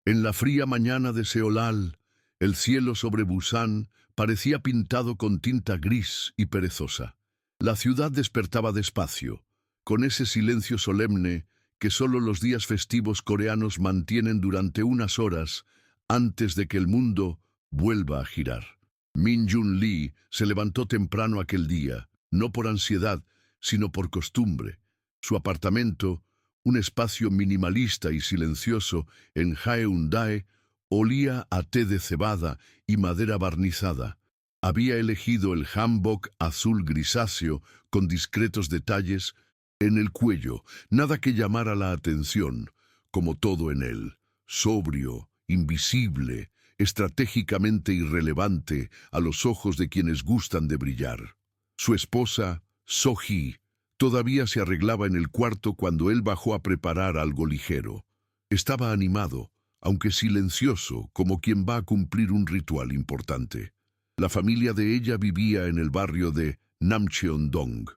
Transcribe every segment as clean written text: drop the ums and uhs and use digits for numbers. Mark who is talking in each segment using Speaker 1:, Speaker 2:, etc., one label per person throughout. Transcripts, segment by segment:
Speaker 1: En la fría mañana de Seolal, el cielo sobre Busan parecía pintado con tinta gris y perezosa. La ciudad despertaba despacio, con ese silencio solemne que solo los días festivos coreanos mantienen durante unas horas antes de que el mundo vuelva a girar. Min Jun Lee se levantó temprano aquel día, no por ansiedad, sino por costumbre. Su apartamento, un espacio minimalista y silencioso en Haeundae, olía a té de cebada y madera barnizada. Había elegido el hanbok azul grisáceo con discretos detalles en el cuello, nada que llamara la atención, como todo en él, sobrio, invisible, estratégicamente irrelevante a los ojos de quienes gustan de brillar. Su esposa, So-hee, todavía se arreglaba en el cuarto cuando él bajó a preparar algo ligero. Estaba animado, aunque silencioso, como quien va a cumplir un ritual importante. La familia de ella vivía en el barrio de Namcheon-dong,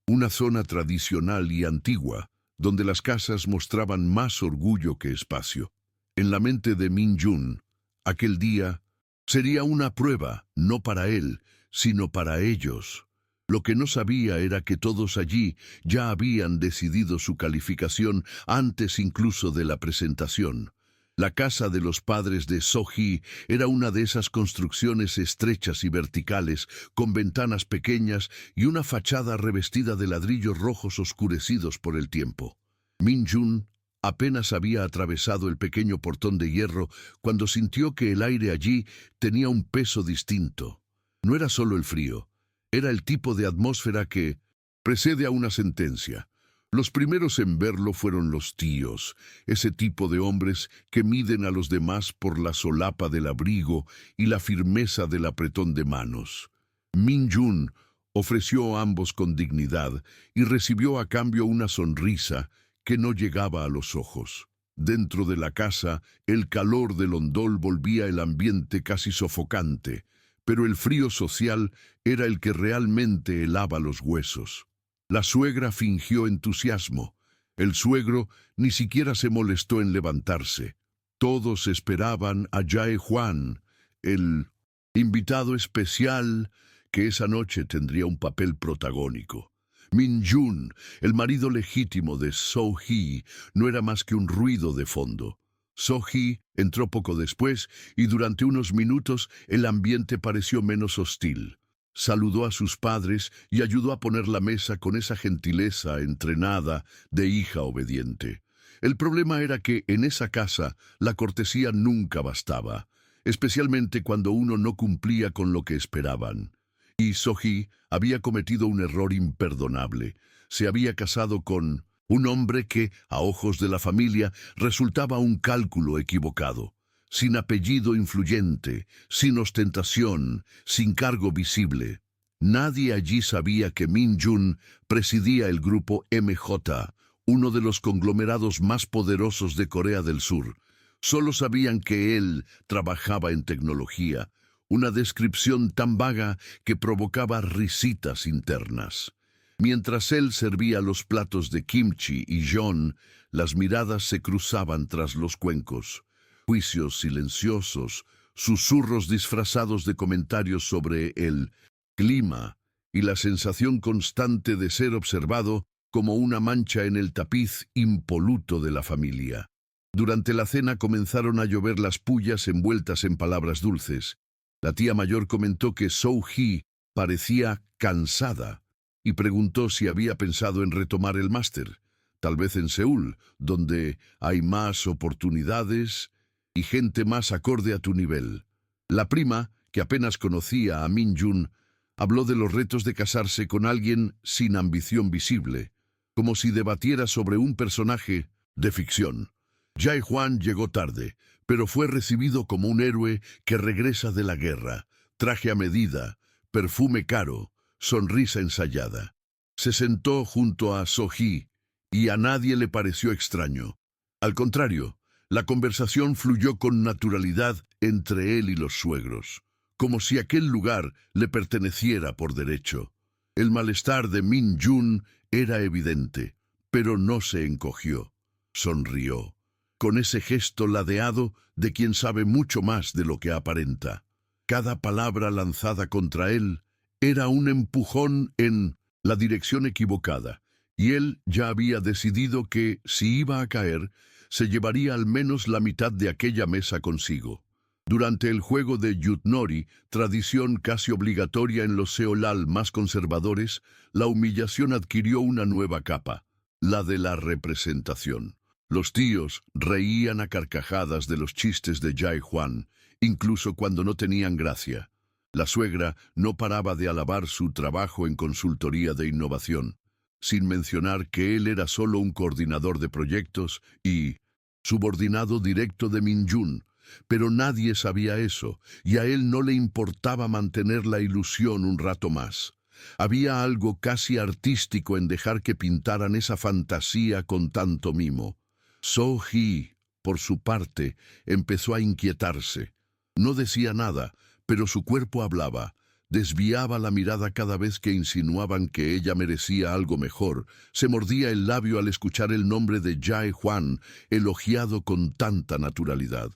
Speaker 1: una zona tradicional y antigua, donde las casas mostraban más orgullo que espacio. En la mente de Min Jun, aquel día sería una prueba, no para él, sino para ellos. Lo que no sabía era que todos allí ya habían decidido su calificación antes incluso de la presentación. La casa de los padres de So-hee era una de esas construcciones estrechas y verticales, con ventanas pequeñas y una fachada revestida de ladrillos rojos oscurecidos por el tiempo. Min Jun apenas había atravesado el pequeño portón de hierro cuando sintió que el aire allí tenía un peso distinto. No era solo el frío, era el tipo de atmósfera que precede a una sentencia. Los primeros en verlo fueron los tíos, ese tipo de hombres que miden a los demás por la solapa del abrigo y la firmeza del apretón de manos. Min Jun ofreció a ambos con dignidad y recibió a cambio una sonrisa que no llegaba a los ojos. Dentro de la casa, el calor del ondol volvía el ambiente casi sofocante, pero el frío social era el que realmente helaba los huesos. La suegra fingió entusiasmo. El suegro ni siquiera se molestó en levantarse. Todos esperaban a Jae Hwan, el invitado especial que esa noche tendría un papel protagónico. Min Jun, el marido legítimo de So-hee, no era más que un ruido de fondo. So-hee entró poco después y durante unos minutos el ambiente pareció menos hostil. Saludó a sus padres y ayudó a poner la mesa con esa gentileza entrenada de hija obediente. El problema era que en esa casa la cortesía nunca bastaba, especialmente cuando uno no cumplía con lo que esperaban. Y So-hee había cometido un error imperdonable. Se había casado con un hombre que, a ojos de la familia, resultaba un cálculo equivocado. Sin apellido influyente, sin ostentación, sin cargo visible. Nadie allí sabía que Min Jun presidía el grupo MJ, uno de los conglomerados más poderosos de Corea del Sur. Solo sabían que él trabajaba en tecnología, una descripción tan vaga que provocaba risitas internas. Mientras él servía los platos de kimchi y jeon, las miradas se cruzaban tras los cuencos. Juicios silenciosos, susurros disfrazados de comentarios sobre el clima y la sensación constante de ser observado como una mancha en el tapiz impoluto de la familia. Durante la cena comenzaron a llover las pullas envueltas en palabras dulces. La tía mayor comentó que So-hee parecía cansada y preguntó si había pensado en retomar el máster, tal vez en Seúl, donde hay más oportunidades y gente más acorde a tu nivel. La prima, que apenas conocía a Min Jun, habló de los retos de casarse con alguien sin ambición visible, como si debatiera sobre un personaje de ficción. Jae Hwan llegó tarde, pero fue recibido como un héroe que regresa de la guerra, traje a medida, perfume caro, sonrisa ensayada. Se sentó junto a So-hee y a nadie le pareció extraño. Al contrario, la conversación fluyó con naturalidad entre él y los suegros, como si aquel lugar le perteneciera por derecho. El malestar de Min Jun era evidente, pero no se encogió. Sonrió. con ese gesto ladeado de quien sabe mucho más de lo que aparenta. Cada palabra lanzada contra él era un empujón en la dirección equivocada, y él ya había decidido que, si iba a caer, se llevaría al menos la mitad de aquella mesa consigo. Durante el juego de Yutnori, tradición casi obligatoria en los Seolal más conservadores, la humillación adquirió una nueva capa, la de la representación. Los tíos reían a carcajadas de los chistes de Jae-hwan, incluso cuando no tenían gracia. La suegra no paraba de alabar su trabajo en consultoría de innovación, sin mencionar que él era solo un coordinador de proyectos y subordinado directo de Min-jun, pero nadie sabía eso, y a él no le importaba mantener la ilusión un rato más. Había algo casi artístico en dejar que pintaran esa fantasía con tanto mimo. So-hee, por su parte, empezó a inquietarse. No decía nada, pero su cuerpo hablaba. Desviaba la mirada cada vez que insinuaban que ella merecía algo mejor. Se mordía el labio al escuchar el nombre de Jae-hwan, elogiado con tanta naturalidad.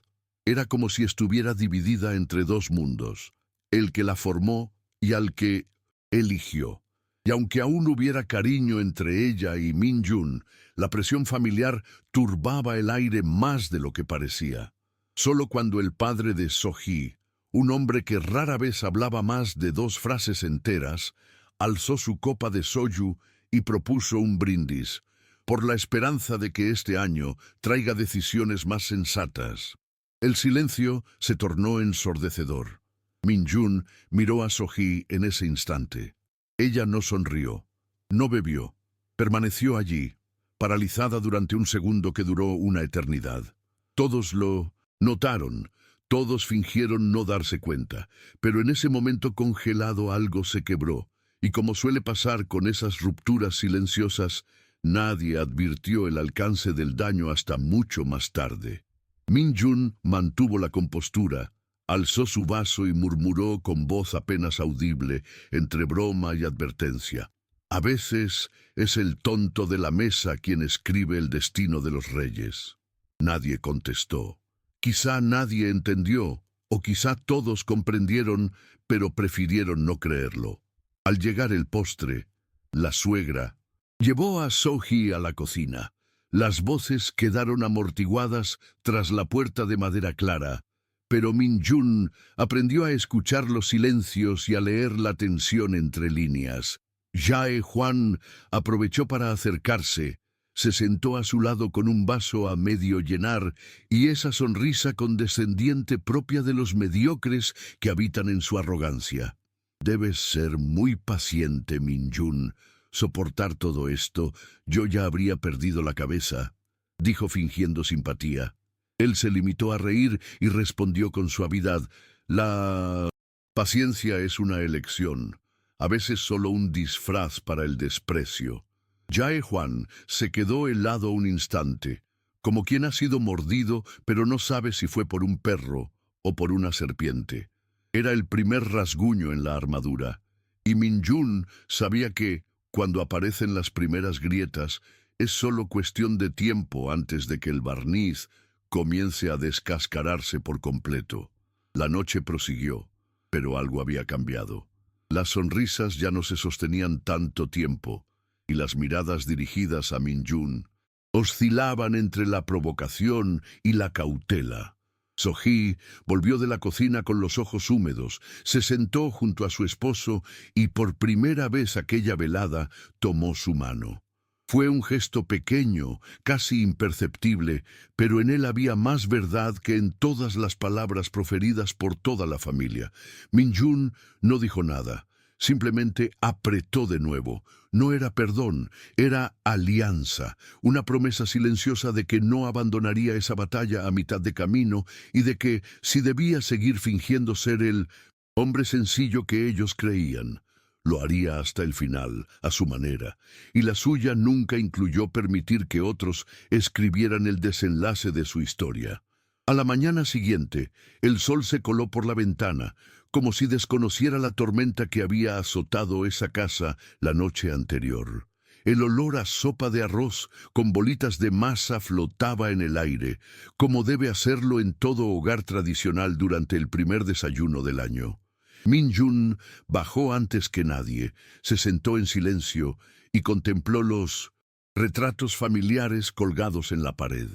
Speaker 1: Era como si estuviera dividida entre dos mundos, el que la formó y al que eligió. Y aunque aún hubiera cariño entre ella y Min-jun, la presión familiar turbaba el aire más de lo que parecía. Solo cuando el padre de So-hee, un hombre que rara vez hablaba más de 2 frases enteras, alzó su copa de soju y propuso un brindis, por la esperanza de que este año traiga decisiones más sensatas. El silencio se tornó ensordecedor. Min-jun miró a So-hee en ese instante. Ella no sonrió, no bebió, permaneció allí, paralizada durante un segundo que duró una eternidad. Todos lo notaron, todos fingieron no darse cuenta, pero en ese momento congelado algo se quebró, y como suele pasar con esas rupturas silenciosas, nadie advirtió el alcance del daño hasta mucho más tarde. Min-jun mantuvo la compostura, alzó su vaso y murmuró con voz apenas audible, entre broma y advertencia. A veces es el tonto de la mesa quien escribe el destino de los reyes. Nadie contestó. Quizá nadie entendió, o quizá todos comprendieron, pero prefirieron no creerlo. Al llegar el postre, la suegra llevó a So-hee a la cocina. Las voces quedaron amortiguadas tras la puerta de madera clara, pero Min-jun aprendió a escuchar los silencios y a leer la tensión entre líneas. Jae-hwan aprovechó para acercarse, se sentó a su lado con un vaso a medio llenar y esa sonrisa condescendiente propia de los mediocres que habitan en su arrogancia. Debes ser muy paciente, Min-jun. Soportar todo esto, yo ya habría perdido la cabeza, dijo fingiendo simpatía. Él se limitó a reír y respondió con suavidad, la paciencia es una elección, a veces solo un disfraz para el desprecio. Jae-hwan se quedó helado un instante, como quien ha sido mordido pero no sabe si fue por un perro o por una serpiente. Era el primer rasguño en la armadura, y Min-jun sabía que, cuando aparecen las primeras grietas, es solo cuestión de tiempo antes de que el barniz comience a descascararse por completo. La noche prosiguió, pero algo había cambiado. Las sonrisas ya no se sostenían tanto tiempo, y las miradas dirigidas a Min-jun oscilaban entre la provocación y la cautela. So-hee volvió de la cocina con los ojos húmedos, se sentó junto a su esposo y por primera vez aquella velada tomó su mano. Fue un gesto pequeño, casi imperceptible, pero en él había más verdad que en todas las palabras proferidas por toda la familia. Min-jun no dijo nada, simplemente apretó de nuevo. No era perdón, era alianza, una promesa silenciosa de que no abandonaría esa batalla a mitad de camino y de que, si debía seguir fingiendo ser el hombre sencillo que ellos creían, lo haría hasta el final, a su manera, y la suya nunca incluyó permitir que otros escribieran el desenlace de su historia. A la mañana siguiente, el sol se coló por la ventana, como si desconociera la tormenta que había azotado esa casa la noche anterior. El olor a sopa de arroz con bolitas de masa flotaba en el aire, como debe hacerlo en todo hogar tradicional durante el primer desayuno del año. Min-jun bajó antes que nadie, se sentó en silencio y contempló los retratos familiares colgados en la pared.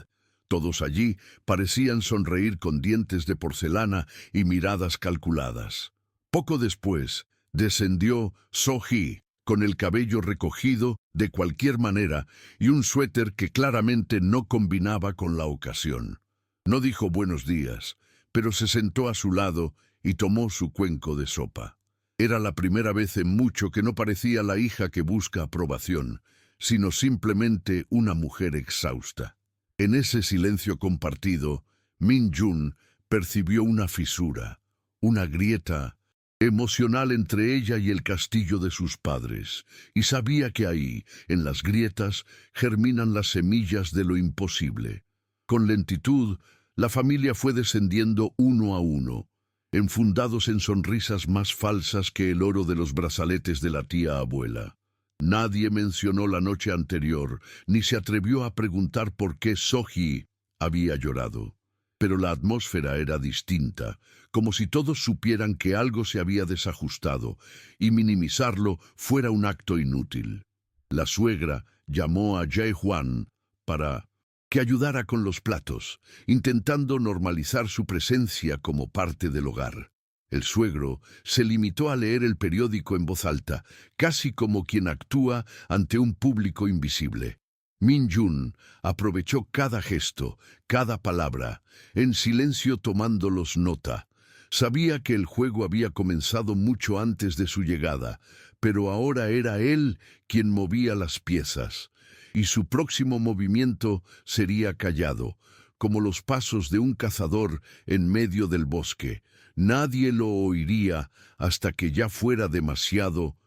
Speaker 1: Todos allí parecían sonreír con dientes de porcelana y miradas calculadas. Poco después, descendió So-hee, con el cabello recogido de cualquier manera y un suéter que claramente no combinaba con la ocasión. No dijo buenos días, pero se sentó a su lado y tomó su cuenco de sopa. Era la primera vez en mucho que no parecía la hija que busca aprobación, sino simplemente una mujer exhausta. En ese silencio compartido, Min-jun percibió una fisura, una grieta emocional entre ella y el castillo de sus padres, y sabía que ahí, en las grietas, germinan las semillas de lo imposible. Con lentitud, la familia fue descendiendo uno a uno, enfundados en sonrisas más falsas que el oro de los brazaletes de la tía abuela. Nadie mencionó la noche anterior, ni se atrevió a preguntar por qué So-hee había llorado. Pero la atmósfera era distinta, como si todos supieran que algo se había desajustado, y minimizarlo fuera un acto inútil. La suegra llamó a Jae-hwan para que ayudara con los platos, intentando normalizar su presencia como parte del hogar. El suegro se limitó a leer el periódico en voz alta, casi como quien actúa ante un público invisible. Min-jun aprovechó cada gesto, cada palabra, en silencio tomándolos nota. Sabía que el juego había comenzado mucho antes de su llegada, pero ahora era él quien movía las piezas, y su próximo movimiento sería callado, como los pasos de un cazador en medio del bosque. Nadie lo oiría hasta que ya fuera demasiado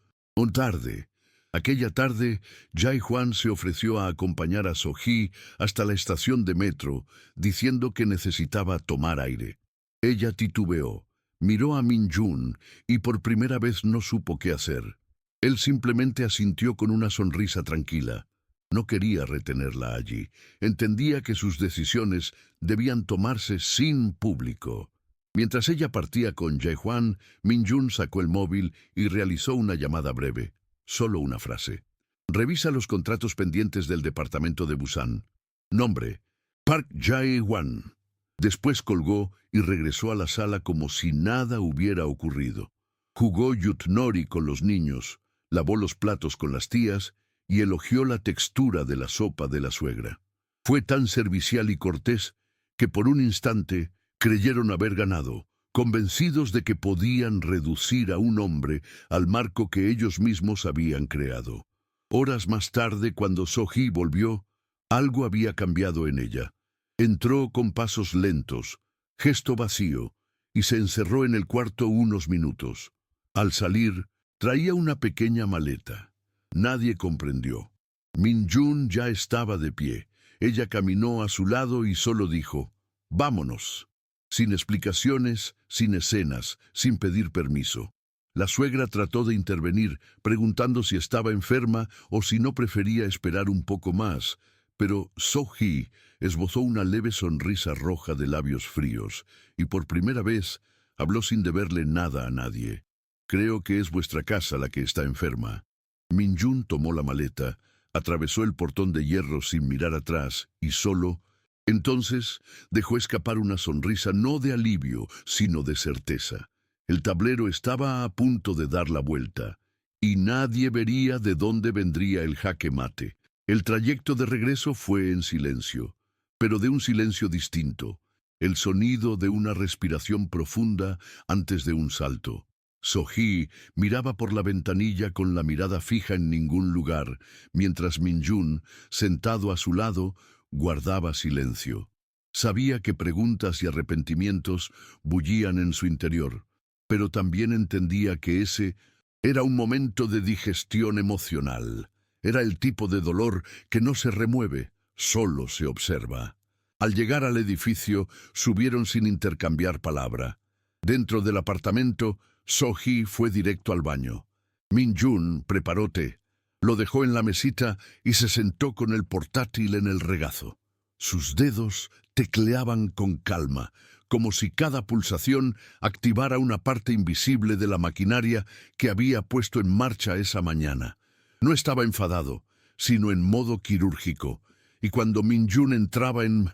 Speaker 1: tarde. Aquella tarde, Jae-hwan se ofreció a acompañar a So-hee hasta la estación de metro, diciendo que necesitaba tomar aire. Ella titubeó, miró a Min-jun y por primera vez no supo qué hacer. Él simplemente asintió con una sonrisa tranquila. No quería retenerla allí. Entendía que sus decisiones debían tomarse sin público. Mientras ella partía con Jae-hwan, Min-jun sacó el móvil y realizó una llamada breve. Solo una frase. Revisa los contratos pendientes del departamento de Busan. Nombre: Park Jae-hwan. Después colgó y regresó a la sala como si nada hubiera ocurrido. Jugó yutnori con los niños, lavó los platos con las tías y elogió la textura de la sopa de la suegra. Fue tan servicial y cortés que por un instante creyeron haber ganado, convencidos de que podían reducir a un hombre al marco que ellos mismos habían creado. Horas más tarde, cuando So-hee volvió, algo había cambiado en ella. Entró con pasos lentos, gesto vacío, y se encerró en el cuarto unos minutos. Al salir, traía una pequeña maleta. Nadie comprendió. Min-jun ya estaba de pie. Ella caminó a su lado y solo dijo: «Vámonos». Sin explicaciones, sin escenas, sin pedir permiso. La suegra trató de intervenir, preguntando si estaba enferma o si no prefería esperar un poco más, pero So-hee esbozó una leve sonrisa roja de labios fríos y por primera vez habló sin deberle nada a nadie. «Creo que es vuestra casa la que está enferma». Min-jun tomó la maleta, atravesó el portón de hierro sin mirar atrás y solo entonces dejó escapar una sonrisa no de alivio, sino de certeza. El tablero estaba a punto de dar la vuelta, y nadie vería de dónde vendría el jaque mate. El trayecto de regreso fue en silencio, pero de un silencio distinto, el sonido de una respiración profunda antes de un salto. So-hee miraba por la ventanilla con la mirada fija en ningún lugar, mientras Min-jun, sentado a su lado, guardaba silencio. Sabía que preguntas y arrepentimientos bullían en su interior, pero también entendía que ese era un momento de digestión emocional. Era el tipo de dolor que no se remueve, solo se observa. Al llegar al edificio, subieron sin intercambiar palabra. Dentro del apartamento, So-hee fue directo al baño. Min-jun preparó té. Lo dejó en la mesita y se sentó con el portátil en el regazo. Sus dedos tecleaban con calma, como si cada pulsación activara una parte invisible de la maquinaria que había puesto en marcha esa mañana. No estaba enfadado, sino en modo quirúrgico, y cuando Min-jun entraba en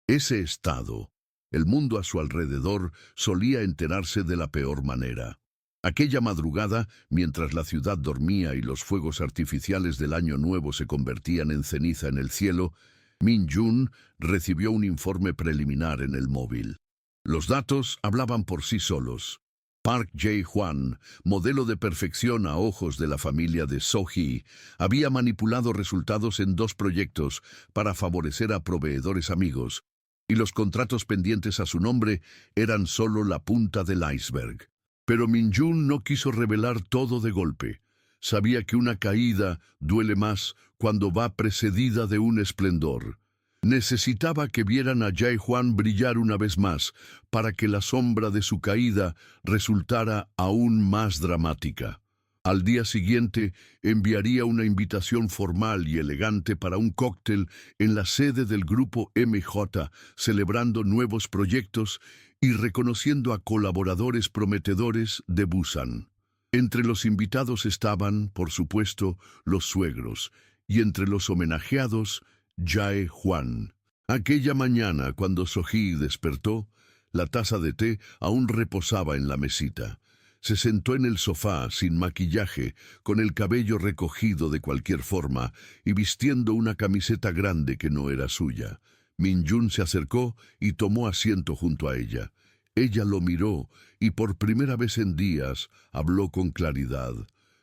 Speaker 1: ese estado, el mundo a su alrededor solía enterarse de la peor manera. Aquella madrugada, mientras la ciudad dormía y los fuegos artificiales del Año Nuevo se convertían en ceniza en el cielo, Min-jun recibió un informe preliminar en el móvil. Los datos hablaban por sí solos. Park Jae-hwan, modelo de perfección a ojos de la familia de So-hee, había manipulado resultados en 2 proyectos para favorecer a proveedores amigos, y los contratos pendientes a su nombre eran solo la punta del iceberg. Pero Min-jun no quiso revelar todo de golpe. Sabía que una caída duele más cuando va precedida de un esplendor. Necesitaba que vieran a Jae-hwan brillar una vez más, para que la sombra de su caída resultara aún más dramática. Al día siguiente enviaría una invitación formal y elegante para un cóctel en la sede del grupo MJ, celebrando nuevos proyectos y reconociendo a colaboradores prometedores de Busan. Entre los invitados estaban, por supuesto, los suegros, y entre los homenajeados, Jae-hwan. Aquella mañana, cuando So-hee despertó, la taza de té aún reposaba en la mesita. Se sentó en el sofá, sin maquillaje, con el cabello recogido de cualquier forma y vistiendo una camiseta grande que no era suya. Min-jun se acercó y tomó asiento junto a ella. Ella lo miró y por primera vez en días habló con claridad.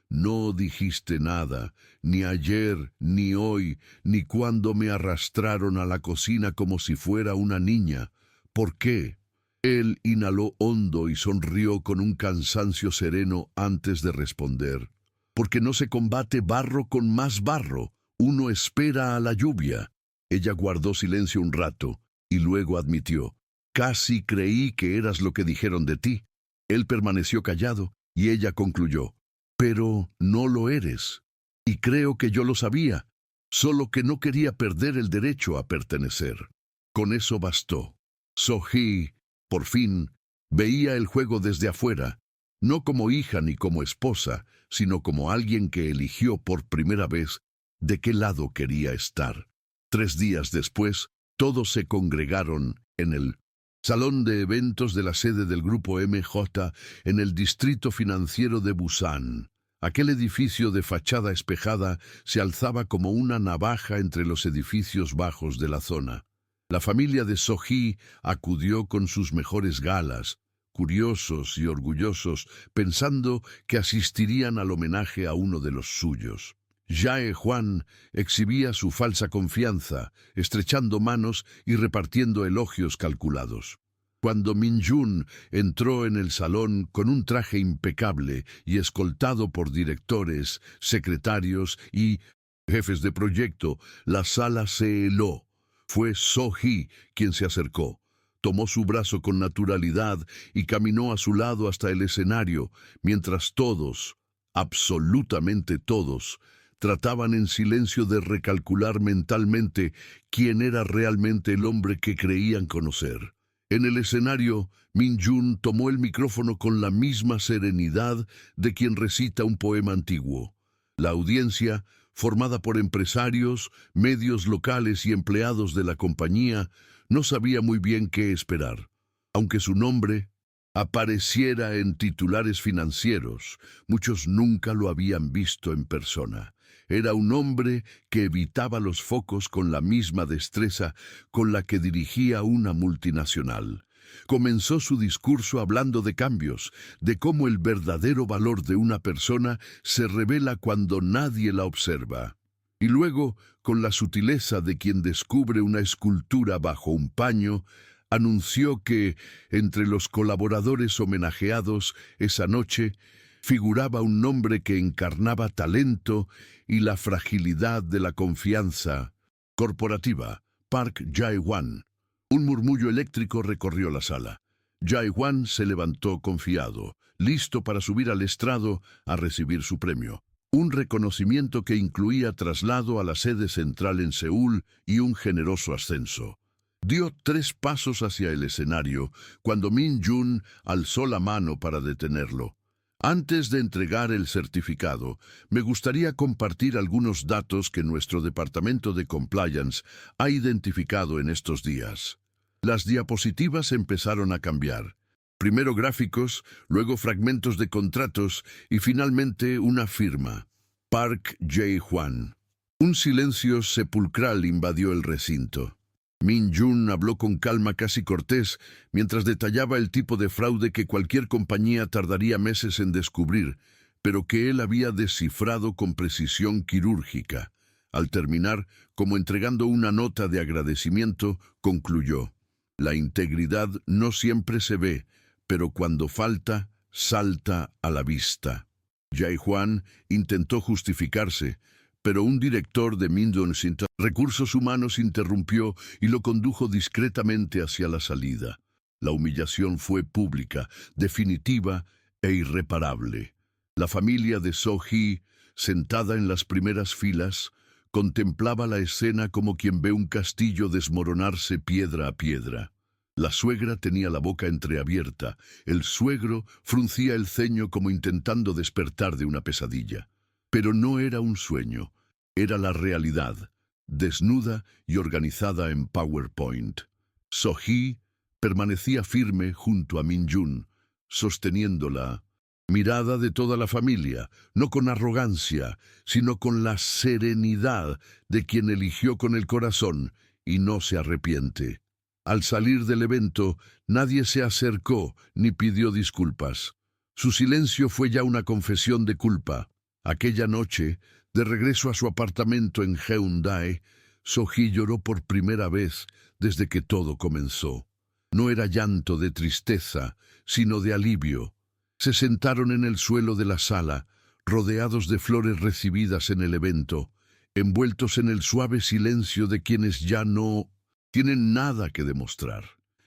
Speaker 1: No dijiste nada, ni ayer, ni hoy, ni cuando me arrastraron a la cocina como si fuera una niña. ¿Por qué? Él inhaló hondo y sonrió con un cansancio sereno antes de responder. Porque no se combate barro con más barro, uno espera a la lluvia. Ella guardó silencio un rato y luego admitió. Casi creí que eras lo que dijeron de ti. Él permaneció callado y ella concluyó. Pero no lo eres. Y creo que yo lo sabía, solo que no quería perder el derecho a pertenecer. Con eso bastó. So-hee, por fin, veía el juego desde afuera, no como hija ni como esposa, sino como alguien que eligió por primera vez de qué lado quería estar. 3 días después, todos se congregaron en el salón de eventos de la sede del Grupo MJ en el distrito financiero de Busan. Aquel edificio de fachada espejada se alzaba como una navaja entre los edificios bajos de la zona. La familia de So-hee acudió con sus mejores galas, curiosos y orgullosos, pensando que asistirían al homenaje a uno de los suyos. Jae-hwan exhibía su falsa confianza, estrechando manos y repartiendo elogios calculados. Cuando Min-jun entró en el salón con un traje impecable y escoltado por directores, secretarios y jefes de proyecto, la sala se heló. Fue So-hee quien se acercó. Tomó su brazo con naturalidad y caminó a su lado hasta el escenario, mientras todos, absolutamente todos, trataban en silencio de recalcular mentalmente quién era realmente el hombre que creían conocer. En el escenario, Min-jun tomó el micrófono con la misma serenidad de quien recita un poema antiguo. La audiencia, formada por empresarios, medios locales y empleados de la compañía, no sabía muy bien qué esperar. Aunque su nombre apareciera en titulares financieros, muchos nunca lo habían visto en persona. Era un hombre que evitaba los focos con la misma destreza con la que dirigía una multinacional. Comenzó su discurso hablando de cambios, de cómo el verdadero valor de una persona se revela cuando nadie la observa. Y luego, con la sutileza de quien descubre una escultura bajo un paño, anunció que, entre los colaboradores homenajeados esa noche, figuraba un nombre que encarnaba talento y la fragilidad de la confianza corporativa, Park Jae-hwan. Un murmullo eléctrico recorrió la sala. Jae-hwan se levantó confiado, listo para subir al estrado a recibir su premio. un reconocimiento que incluía traslado a la sede central en Seúl y un generoso ascenso. Dio 3 pasos hacia el escenario cuando Min-jun alzó la mano para detenerlo. Antes de entregar el certificado, me gustaría compartir algunos datos que nuestro departamento de compliance ha identificado en estos días. Las diapositivas empezaron a cambiar. Primero gráficos, luego fragmentos de contratos y finalmente una firma. Park Jae-hwan. Un silencio sepulcral invadió el recinto. Min-jun habló con calma casi cortés mientras detallaba el tipo de fraude que cualquier compañía tardaría meses en descubrir, pero que él había descifrado con precisión quirúrgica. Al terminar, como entregando una nota de agradecimiento, concluyó: «La integridad no siempre se ve, pero cuando falta, salta a la vista». Jae-hwan intentó justificarse, pero un director de Mindon Recursos Humanos interrumpió y lo condujo discretamente hacia la salida. La humillación fue pública, definitiva e irreparable. La familia de So-hee, sentada en las primeras filas, contemplaba la escena como quien ve un castillo desmoronarse piedra a piedra. La suegra tenía la boca entreabierta, el suegro fruncía el ceño como intentando despertar de una pesadilla. Pero no era un sueño, era la realidad, desnuda y organizada en PowerPoint. So-hee permanecía firme junto a Min-jun, sosteniendo la mirada de toda la familia, no con arrogancia, sino con la serenidad de quien eligió con el corazón y no se arrepiente. Al salir del evento, nadie se acercó ni pidió disculpas. Su silencio fue ya una confesión de culpa. Aquella noche, de regreso a su apartamento en Hyundai, So-hee lloró por primera vez desde que todo comenzó. No era llanto de tristeza, sino de alivio. Se sentaron en el suelo de la sala, rodeados de flores recibidas en el evento, envueltos en el suave silencio de quienes ya no tienen nada que demostrar.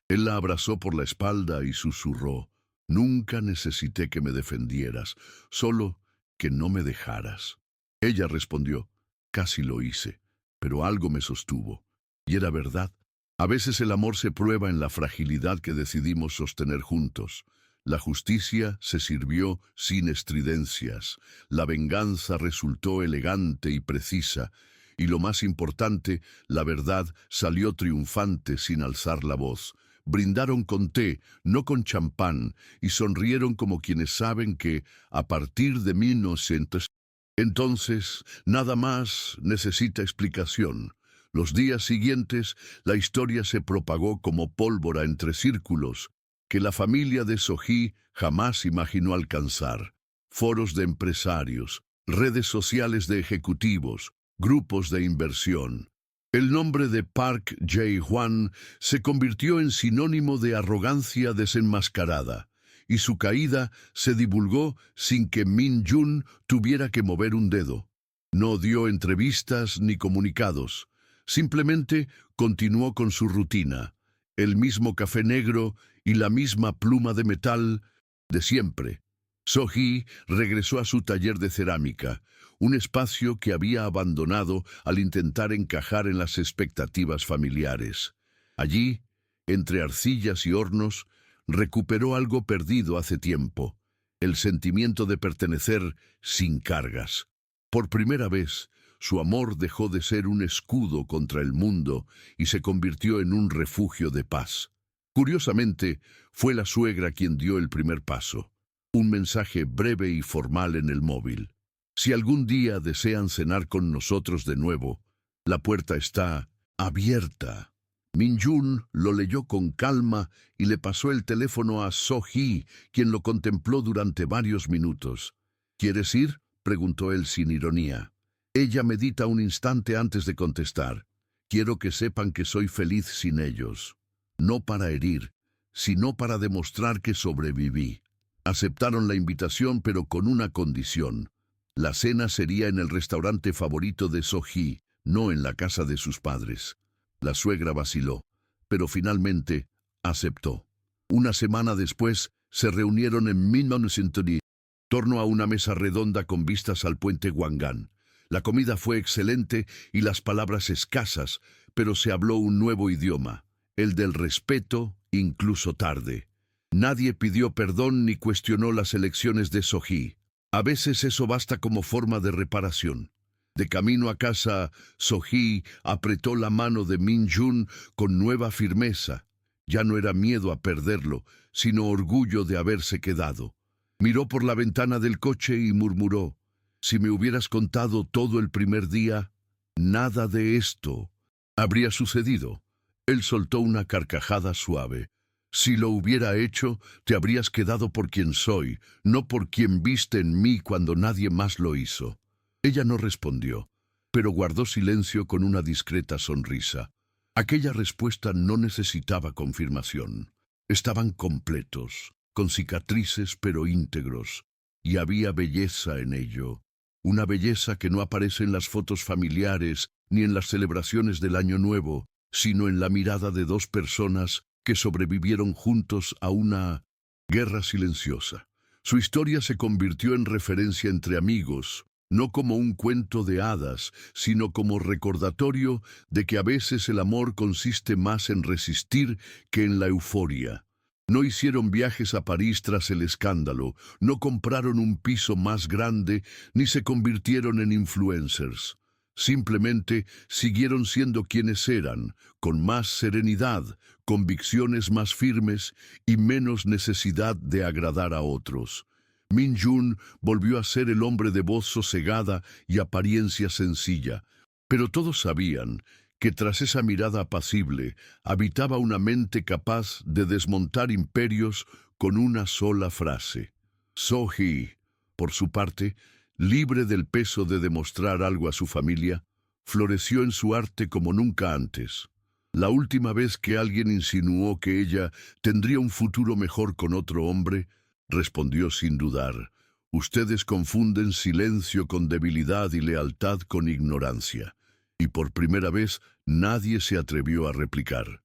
Speaker 1: Él la abrazó por la espalda y susurró: «Nunca necesité que me defendieras, solo que no me dejaras». Ella respondió: «Casi lo hice, pero algo me sostuvo». Y era verdad. A veces el amor se prueba en la fragilidad que decidimos sostener juntos. La justicia se sirvió sin estridencias, la venganza resultó elegante y precisa, y lo más importante, la verdad salió triunfante sin alzar la voz. Brindaron con té, no con champán, y sonrieron como quienes saben que, a partir de 1900, entonces, nada más necesita explicación. Los días siguientes, la historia se propagó como pólvora entre círculos que la familia de So-hee jamás imaginó alcanzar. Foros de empresarios, redes sociales de ejecutivos, grupos de inversión. El nombre de Park Jae-hwan se convirtió en sinónimo de arrogancia desenmascarada, y su caída se divulgó sin que Min-jun tuviera que mover un dedo. No dio entrevistas ni comunicados, simplemente continuó con su rutina, el mismo café negro y la misma pluma de metal de siempre. So-hee regresó a su taller de cerámica, un espacio que había abandonado al intentar encajar en las expectativas familiares. Allí, entre arcillas y hornos, recuperó algo perdido hace tiempo, el sentimiento de pertenecer sin cargas. Por primera vez, su amor dejó de ser un escudo contra el mundo y se convirtió en un refugio de paz. Curiosamente, fue la suegra quien dio el primer paso. Un mensaje breve y formal en el móvil. Si algún día desean cenar con nosotros de nuevo, la puerta está abierta. Min-jun lo leyó con calma y le pasó el teléfono a So-hee, quien lo contempló durante varios minutos. ¿Quieres ir?, preguntó él sin ironía. Ella medita un instante antes de contestar. Quiero que sepan que soy feliz sin ellos. No para herir, sino para demostrar que sobreviví. Aceptaron la invitación, pero con una condición. La cena sería en el restaurante favorito de So-hee, no en la casa de sus padres. La suegra vaciló, pero finalmente aceptó. Una semana después, se reunieron en Minmon torno a una mesa redonda con vistas al puente Guangán. La comida fue excelente y las palabras escasas, pero se habló un nuevo idioma, el del respeto, incluso tarde. Nadie pidió perdón ni cuestionó las elecciones de Sohee. A veces eso basta como forma de reparación. De camino a casa, Sohee apretó la mano de Min-jun con nueva firmeza. Ya no era miedo a perderlo, sino orgullo de haberse quedado. Miró por la ventana del coche y murmuró: «Si me hubieras contado todo el primer día, nada de esto habría sucedido». Él soltó una carcajada suave. «Si lo hubiera hecho, te habrías quedado por quien soy, no por quien viste en mí cuando nadie más lo hizo». Ella no respondió, pero guardó silencio con una discreta sonrisa. Aquella respuesta no necesitaba confirmación. Estaban completos, con cicatrices pero íntegros, y había belleza en ello. Una belleza que no aparece en las fotos familiares ni en las celebraciones del Año Nuevo, sino en la mirada de dos personas que sobrevivieron juntos a una guerra silenciosa. Su historia se convirtió en referencia entre amigos, no como un cuento de hadas, sino como recordatorio de que a veces el amor consiste más en resistir que en la euforia. No hicieron viajes a París tras el escándalo, no compraron un piso más grande, ni se convirtieron en influencers. Simplemente siguieron siendo quienes eran, con más serenidad, convicciones más firmes y menos necesidad de agradar a otros. Min-jun volvió a ser el hombre de voz sosegada y apariencia sencilla, pero todos sabían que tras esa mirada apacible habitaba una mente capaz de desmontar imperios con una sola frase. Sohee, por su parte, libre del peso de demostrar algo a su familia, floreció en su arte como nunca antes. La última vez que alguien insinuó que ella tendría un futuro mejor con otro hombre, respondió sin dudar: «Ustedes confunden silencio con debilidad y lealtad con ignorancia». Y por primera vez nadie se atrevió a replicar.